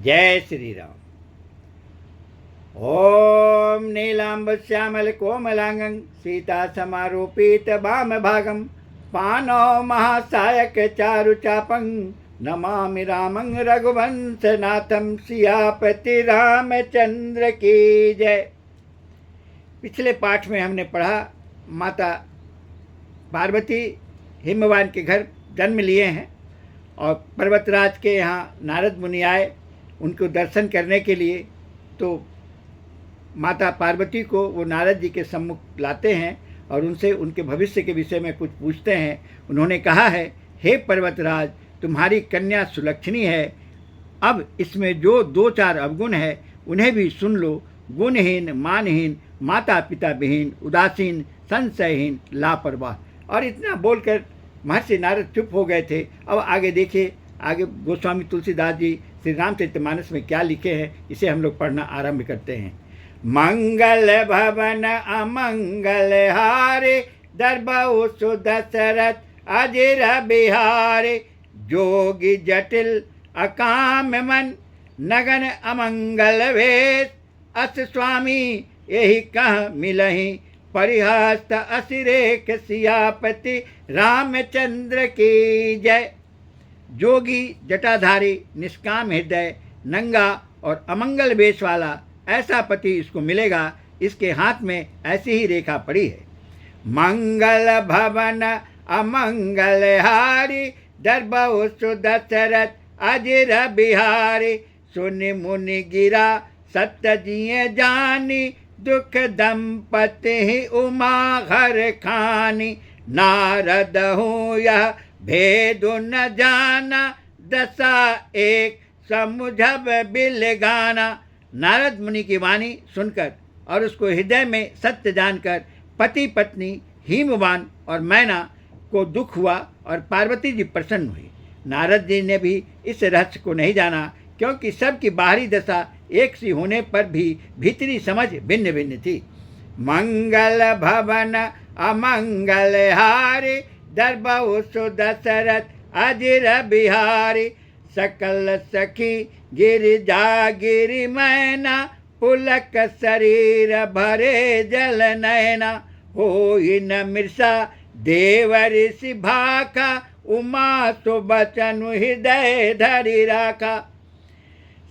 जय श्री राम। ओम नीलांब श्यामल कोमलांगं सीता समारोपित वाम भागं पानो महासायक चारु चापं नमामि रामं रघुवंशनाथं सियापति रामचंद्र की जय। पिछले पाठ में हमने पढ़ा माता पार्वती हिमवान के घर जन्म लिए हैं और पर्वतराज के यहाँ नारद मुनि आए उनको दर्शन करने के लिए। तो माता पार्वती को वो नारद जी के सम्मुख लाते हैं और उनसे उनके भविष्य के विषय में कुछ पूछते हैं। उन्होंने कहा है, हे पर्वतराज, तुम्हारी कन्या सुलक्षणी है, अब इसमें जो 2-4 अवगुण है उन्हें भी सुन लो। गुणहीन, मानहीन, माता पिता विहीन, उदासीन, संशयहीन, लापरवाह। और इतना बोलकर महर्षि नारद चुप हो गए थे। अब आगे देखिए, आगे गोस्वामी तुलसीदास जी श्री रामचरितमानस में क्या लिखे हैं, इसे हम लोग पढ़ना आरंभ करते हैं। मंगल भवन अमंगल हारे दरबऊ सुदशरथ अजिर बिहारे जोगी जटिल अकाम मन नगन अमंगल वेश अस स्वामी यही कह मिलही परिहस्त असिरेख सियापति रामचंद्र की जय। जोगी जटाधारी निष्काम हृदय नंगा और अमंगल वेश वाला ऐसा पति इसको मिलेगा। इसके हाथ में ऐसी ही रेखा पड़ी है। मंगल भवन अमंगल हारी दरबऊ सुदशरथ अजिर बिहारी सुनि मुनि गिरा सत्य जिये जानी दुख दंपति ही उमा घर खानी नारद हूँ यह भेद न जाना दशा एक समुझब बिल गाना। नारद मुनि की वाणी सुनकर और उसको हृदय में सत्य जानकर पति पत्नी हिमवान और मैना को दुख हुआ और पार्वती जी प्रसन्न हुई। नारद जी ने भी इस रहस्य को नहीं जाना, क्योंकि सबकी बाहरी दशा एक सी होने पर भी भीतरी समझ भिन्न भिन्न थी। मंगल भवन अमंगल हारी दरबऊ सुदशरथ अजिर बिहारी सकल सखी गिरिजा गिरि मैना पुलक शरीर भरे जल नैना होई न मिर्षा देव ऋषि भाका उमा सुबचनु हृदय धरि राखा।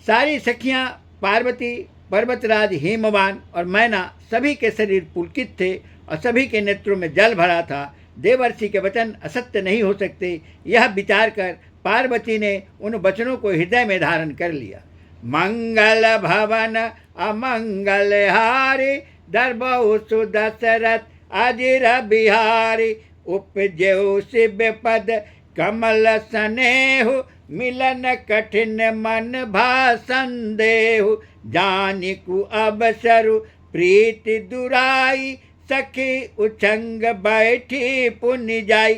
सारी सखियां पार्वती, पर्वतराज हिमवान और मैना सभी के शरीर पुलकित थे और सभी के नेत्रों में जल भरा था। देवर्षि के वचन असत्य नहीं हो सकते, यह विचार कर पार्वती ने उन वचनों को हृदय में धारण कर लिया। मंगल भवन अमंगल हारी दरबऊ सुदशरथ अजिर बिहारी उपजेऊ शिव पद कमल स्नेहु मिलन कठिन मन भा संदेहु जानिकु अवसरु प्रीति दुराई सखी उछंग बैठी पुण्य जाई।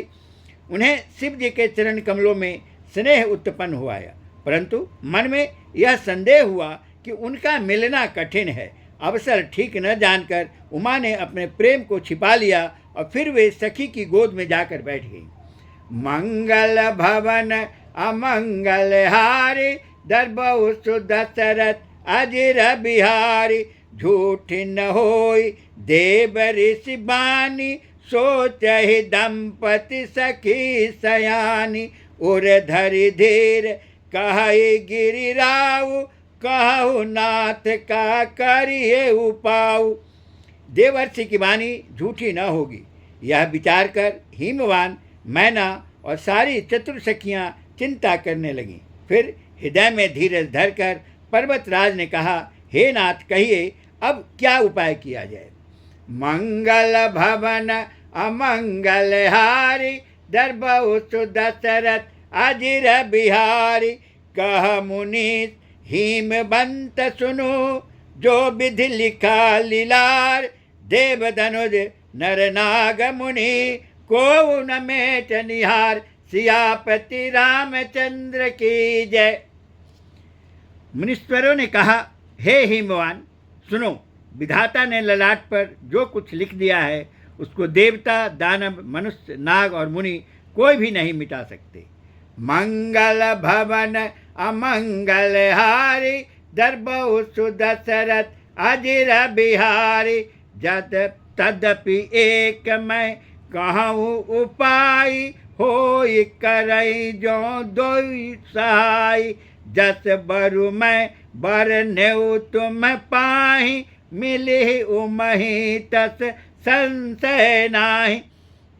उन्हें शिव जी के चरण कमलों में स्नेह उत्पन्न हुआ, परंतु मन में यह संदेह हुआ कि उनका मिलना कठिन है। अवसर ठीक न जानकर उमा ने अपने प्रेम को छिपा लिया और फिर वे सखी की गोद में जाकर बैठ गई। मंगल भवन अमंगल हारी दरबऊ सुदशरथ अजिर बिहारी झूठ न होई देव ऋषि बानी सोचहि दंपति सखी सयानी उर धरि धीर कहि गिरिराऊ कहु नाथ का करिए उपाऊ। देवर्षि की वाणी झूठी न होगी, यह विचार कर हिमवान, मैना और सारी चतुर सखियां चिंता करने लगीं। फिर हृदय में धीरज धरकर पर्वतराज ने कहा, हे नाथ, कहिए अब क्या उपाय किया जाए। मंगल भवन अमंगल हारी दरबऊ सुदशरथ अजिर बिहारी कह मुनि हिमवंत सुनो जो विधि लिखा लीलार देव धनुज नर नाग मुनि को न मेट निहार सियापति रामचंद्र की जय। मुनीश्वरों ने कहा, हे हिमवान, सुनो, विधाता ने ललाट पर जो कुछ लिख दिया है उसको देवता, दानव, मनुष्य, नाग और मुनि कोई भी नहीं मिटा सकते। मंगल भवन अमंगल हारी दरबहु सुदशरथ अजिर बिहारी। जद तदपि एक मैं कहूँ उपाय होई करई जो दोई सहाय। जस बरु मैं बर नेउ तुम पाही मिली उमही तस संशय नाही।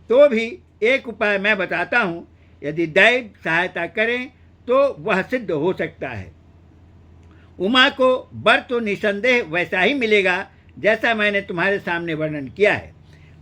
तो भी एक उपाय मैं बताता हूँ, यदि दैव सहायता करें तो वह सिद्ध हो सकता है। उमा को वर तो निसंदेह वैसा ही मिलेगा जैसा मैंने तुम्हारे सामने वर्णन किया है।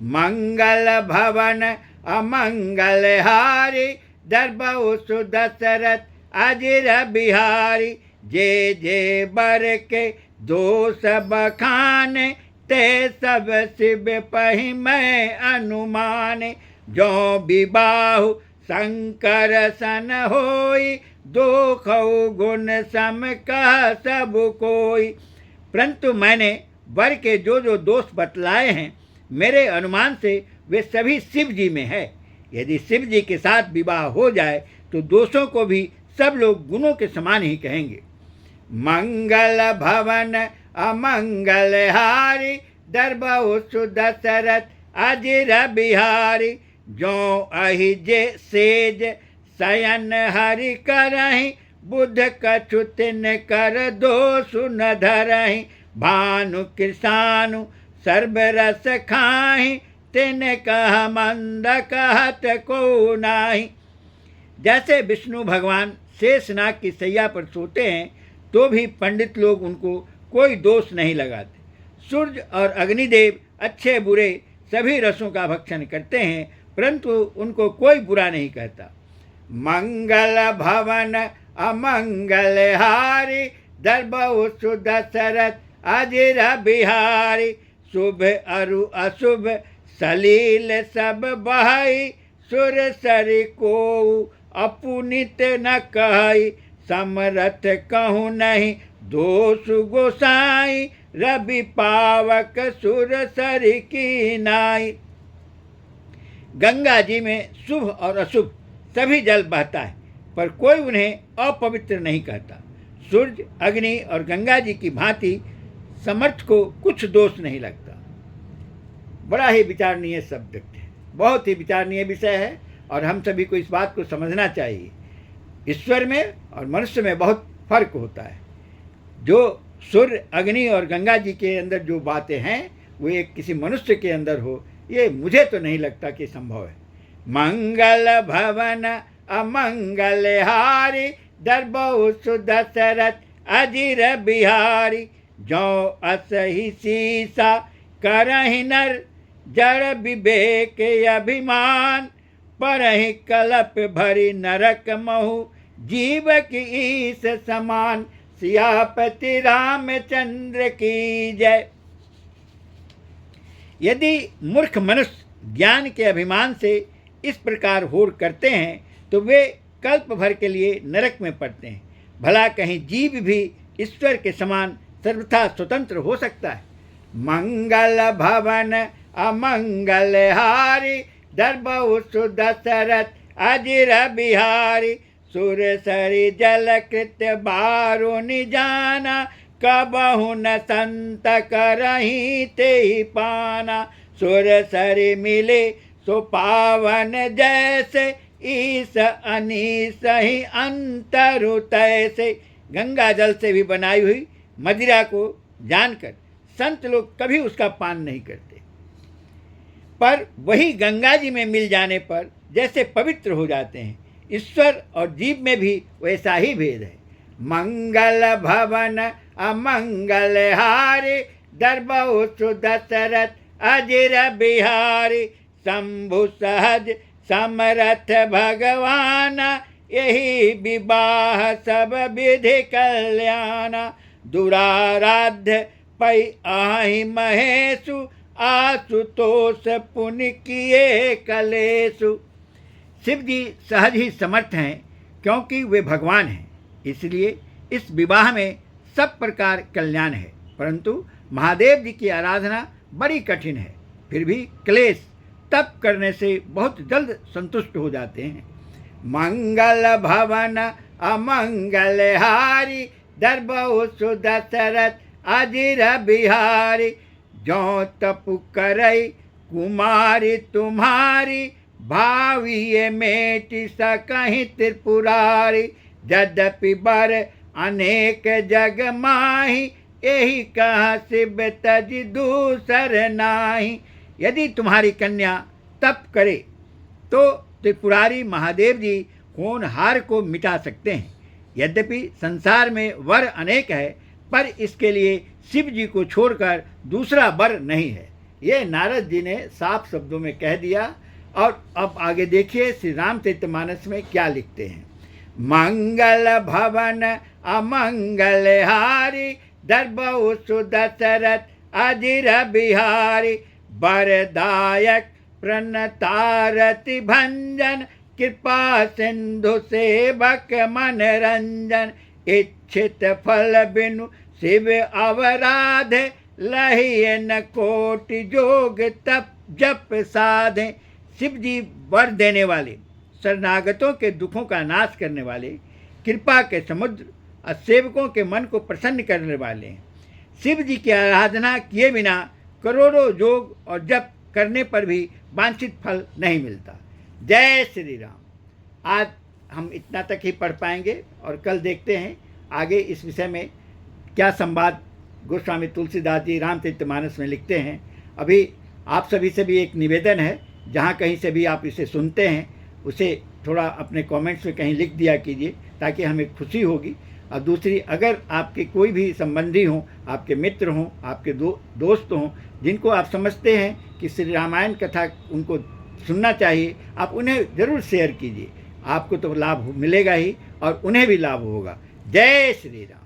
मंगल भवन अमंगल हारी दरबहु सुदशरथ अजिर बिहारी। जे जे बर के दोष बखाने ते सब शिव पहि मैं अनुमान। जो विबाहु शंकर सन होई दोखौ गुण सम कह सब कोई। परंतु मैंने वर के जो जो दोष बतलाए हैं, मेरे अनुमान से वे सभी शिव जी में है। यदि शिव जी के साथ विवाह हो जाए तो दोषों को भी सब लोग गुणों के समान ही कहेंगे। मंगल भवन अमंगल हारी दरबहु सुदशरथ अजिर बिहारी। जो अहिजे सेज शयन हरि करहि बुध कछु तिन कर दोषु न धरहि। भानु कृषानु सर्वरस खाहि तिन कह मंद कहत को नाही। जैसे विष्णु भगवान शेषनाग की सैया पर सोते हैं तो भी पंडित लोग उनको कोई दोष नहीं लगाते। सूर्य और अग्निदेव अच्छे बुरे सभी रसों का भक्षण करते हैं, परंतु उनको कोई बुरा नहीं कहता। मंगल भवन अमंगल हारी दरबहु सुदशरथ अजिर बिहारी। शुभ अरु अशुभ सलील सब बहाई सुर सरि को अपुनित न कहई। समरथ कहूँ नहीं दोष गोसाई रवि पावक सुर सरि की नाई। गंगा जी में शुभ और अशुभ सभी जल बहता है, पर कोई उन्हें अपवित्र नहीं कहता। सूर्य अग्नि और गंगा जी की भांति समर्थ को कुछ दोष नहीं लगता। बड़ा ही विचारणीय शब्द है, बहुत ही विचारणीय विषय है और हम सभी को इस बात को समझना चाहिए। ईश्वर में और मनुष्य में बहुत फर्क होता है। जो सूर्य अग्नि और गंगा जी के अंदर जो बातें हैं वो एक किसी मनुष्य के अंदर हो, ये मुझे तो नहीं लगता कि संभव है। मंगल भवन अमंगल हारी दरबहु सुदशरथ अजिर बिहारी। जो असहि सीसा करहि नर जड़ विवेक अभिमान। परहि कलप भरी नरक महु जीव की ईस समान। सियापति रामचंद्र की जय। यदि मूर्ख मनुष्य ज्ञान के अभिमान से इस प्रकार होड़ करते हैं तो वे कल्प भर के लिए नरक में पड़ते हैं। भला कहीं जीव भी ईश्वर के समान सर्वथा स्वतंत्र हो सकता है। मंगल भवन अमंगल हारी दरबहु सुदशरथ अजिर बिहारी। सुर सरि जल कृत्य बारो निजाना। कबहु न संत करहि ते पाना। सुर सरि मिले सो पावन जैसे। ईस अनीस ही अंतरु तैसे। गंगा जल से भी बनाई हुई मदिरा को जानकर संत लोग कभी उसका पान नहीं करते, पर वही गंगा जी में मिल जाने पर जैसे पवित्र हो जाते हैं। ईश्वर और जीव में भी वैसा ही भेद है। मंगल भवन अमंगल हारी दरबहु सुदशरथ अजिर बिहारी। शंभु सहज समरथ भगवान। यही विवाह सब विधि कल्याण। दुराराध्य पै आहि महेशु। आशुतोष पुण्य किए कलेशु। शिव जी सहज ही समर्थ हैं, क्योंकि वे भगवान हैं, इसलिए इस विवाह में सब प्रकार कल्याण है। परंतु महादेव जी की आराधना बड़ी कठिन है, फिर भी क्लेश तप करने से बहुत जल्द संतुष्ट हो जाते हैं। मंगल भवन अमंगलहारी दरबहु सुदशरथ अजिर बिहारी। जो तपु करई कुमारी तुम्हारी भाविये मेटि सकहि त्रिपुरारी। यद्यपि बर अनेक जग माही यही कहा शिव तज दूसर नाही। यदि तुम्हारी कन्या तप करे तो त्रिपुरारी महादेव जी होनहार को मिटा सकते हैं। यद्यपि संसार में वर अनेक है पर इसके लिए शिव जी को छोड़कर दूसरा वर नहीं है। ये नारद जी ने साफ शब्दों में कह दिया। और अब आगे देखिए श्री रामचरितमानस में क्या लिखते हैं। मंगल भवन अमंगलहारी दरबहु सुदशरथ अजिर बिहारी। वरदायक प्रणतारति भंजन कृपा सिंधु सेवक मनरंजन। इच्छित फल बिनु शिव अवराध लहिए न कोटि जोग तप जप साधे। शिव जी वर देने वाले, शरणागतों के दुखों का नाश करने वाले, कृपा के समुद्र और सेवकों के मन को प्रसन्न करने वाले हैं। शिव जी की आराधना किए बिना करोड़ों योग और जप करने पर भी वांछित फल नहीं मिलता। जय श्री राम। आज हम इतना तक ही पढ़ पाएंगे और कल देखते हैं आगे इस विषय में क्या संवाद गोस्वामी तुलसीदास जी रामचरितमानस में लिखते हैं। अभी आप सभी से भी एक निवेदन है, जहाँ कहीं से भी आप इसे सुनते हैं उसे थोड़ा अपने कमेंट्स में कहीं लिख दिया कीजिए ताकि हमें खुशी होगी। और दूसरी, अगर आपके कोई भी संबंधी हों, आपके मित्र हों, आपके दोस्त हों जिनको आप समझते हैं कि श्री रामायण कथा उनको सुनना चाहिए, आप उन्हें ज़रूर शेयर कीजिए। आपको तो लाभ मिलेगा ही और उन्हें भी लाभ होगा। जय श्री राम।